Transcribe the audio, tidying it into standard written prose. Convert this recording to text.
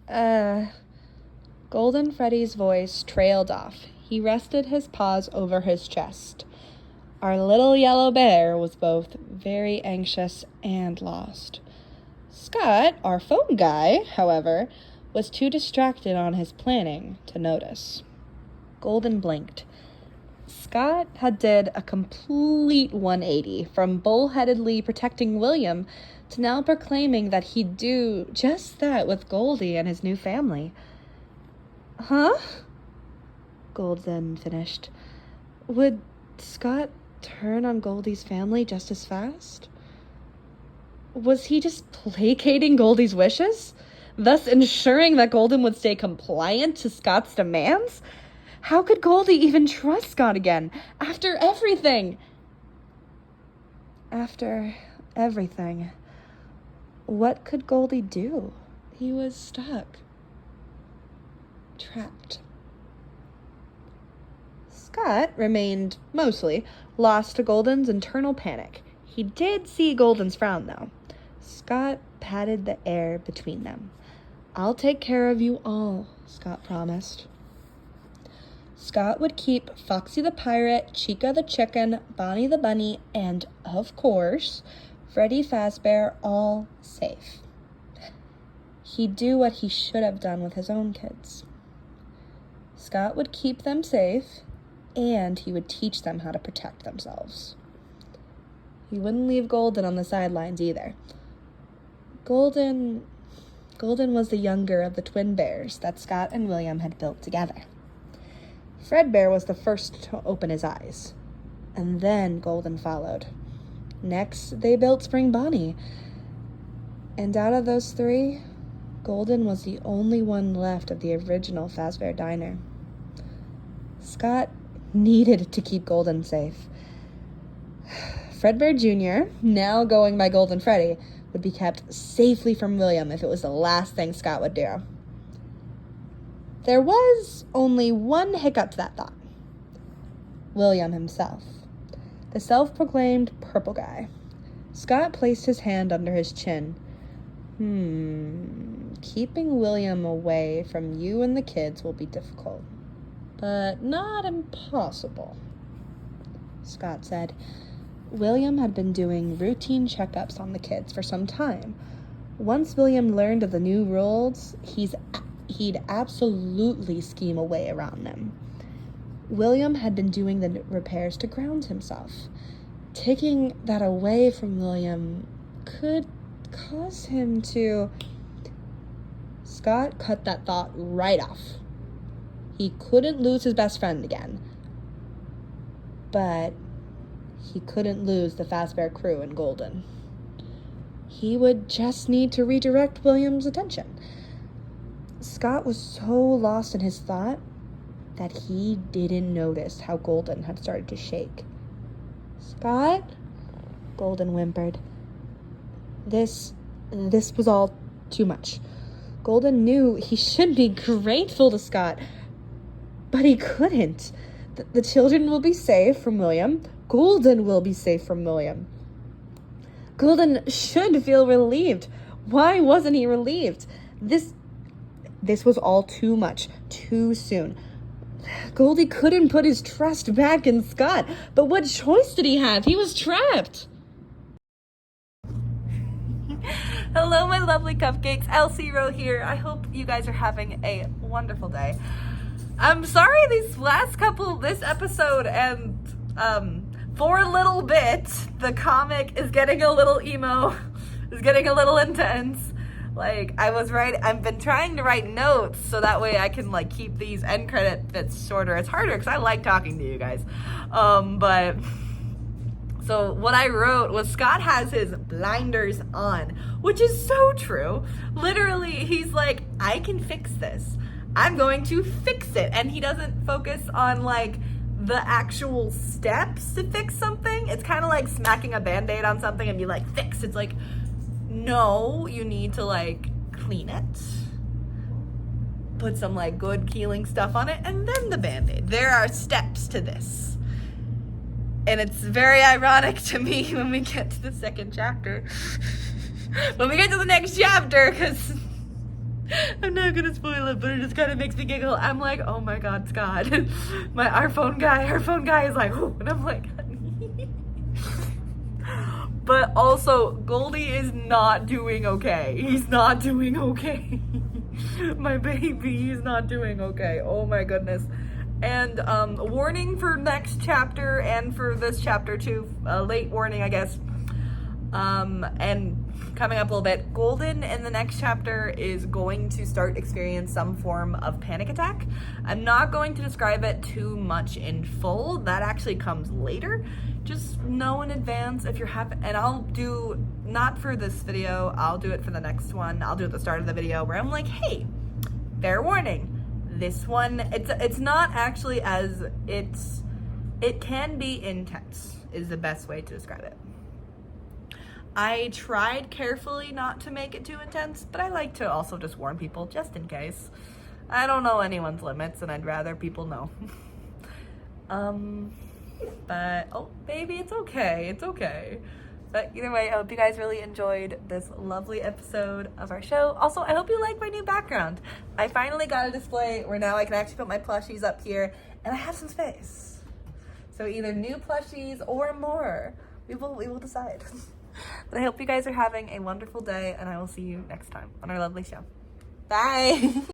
Golden Freddy's voice trailed off. He rested his paws over his chest. Our little yellow bear was both very anxious and lost. Scott, our phone guy, however, was too distracted on his planning to notice. Golden blinked. Scott had did a complete 180 from bullheadedly protecting William to now proclaiming that he'd do just that with Goldie and his new family. Huh? Golden finished. Would Scott turn on Goldie's family just as fast? Was he just placating Goldie's wishes, thus ensuring that Golden would stay compliant to Scott's demands? How could Goldie even trust Scott again after everything? After everything, what could Goldie do? He was stuck. Trapped. Scott remained, mostly, lost to Golden's internal panic. He did see Golden's frown, though. Scott patted the air between them. I'll take care of you all, Scott promised. Scott would keep Foxy the pirate, Chica the chicken, Bonnie the bunny, and, of course, Freddy Fazbear all safe. He'd do what he should have done with his own kids. Scott would keep them safe, and he would teach them how to protect themselves. He wouldn't leave Golden on the sidelines either. Golden was the younger of the twin bears that Scott and William had built together. Fredbear was the first to open his eyes, and then Golden followed. Next, they built Spring Bonnie, and out of those three, Golden was the only one left of the original Fazbear Diner. Scott needed to keep Golden safe. Fredbear Jr., now going by Golden Freddy, would be kept safely from William if it was the last thing Scott would do. There was only one hiccup to that thought. William himself. The self-proclaimed purple guy. Scott placed his hand under his chin. Keeping William away from you and the kids will be difficult, but not impossible, Scott said. William had been doing routine checkups on the kids for some time. Once William learned of the new rules, he'd absolutely scheme a way around them. William had been doing the repairs to ground himself. Taking that away from William could cause him to... Scott cut that thought right off. He couldn't lose his best friend again. But he couldn't lose the Fazbear crew and Golden. He would just need to redirect William's attention. Scott was so lost in his thought that he didn't notice how Golden had started to shake. Scott? Golden whimpered. This was all too much. Golden knew he should be grateful to Scott, but he couldn't. The children will be safe from William. Golden will be safe from William. Golden should feel relieved. Why wasn't he relieved? This was all too much, too soon. Goldie couldn't put his trust back in Scott, but what choice did he have? He was trapped. Hello, my lovely cupcakes. Elsie Rowe here. I hope you guys are having a wonderful day. I'm sorry this episode and for a little bit, the comic is getting a little emo, is getting a little intense. I've been trying to write notes so that way I can keep these end credit bits shorter. It's harder because I like talking to you guys. So what I wrote was Scott has his blinders on, which is so true. Literally, he's like, I can fix this. I'm going to fix it. And he doesn't focus on the actual steps to fix something. It's kind of like smacking a Band-Aid on something and be like, fix. It's like, no, you need to clean it, put some good healing stuff on it, and then the Band-Aid. There are steps to this. And it's very ironic to me when we get to the second chapter. When we get to the next chapter, because I'm not gonna spoil it, but it just kind of makes me giggle. I'm like, oh my god, Scott. Our phone guy is like, oh, and I'm like, but also Goldie is not doing okay. He's not doing okay. My baby, he's not doing okay. Oh my goodness. And warning for next chapter and for this chapter too, late warning, I guess. And coming up a little bit, Golden in the next chapter is going to start experience some form of panic attack. I'm not going to describe it too much in full. That actually comes later. Just know in advance if you're having, and I'll do, not for this video, I'll do it for the next one. I'll do it at the start of the video where I'm like, hey, fair warning. This one, it's not actually as, it can be intense is the best way to describe it. I tried carefully not to make it too intense, but I like to also just warn people just in case. I don't know anyone's limits and I'd rather people know. But, oh baby, it's okay, it's okay. But either way, I hope you guys really enjoyed this lovely episode of our show. Also, I hope you like my new background. I finally got a display where now I can actually put my plushies up here and I have some space. So either new plushies or more. We will decide. But I hope you guys are having a wonderful day and I will see you next time on our lovely show. Bye!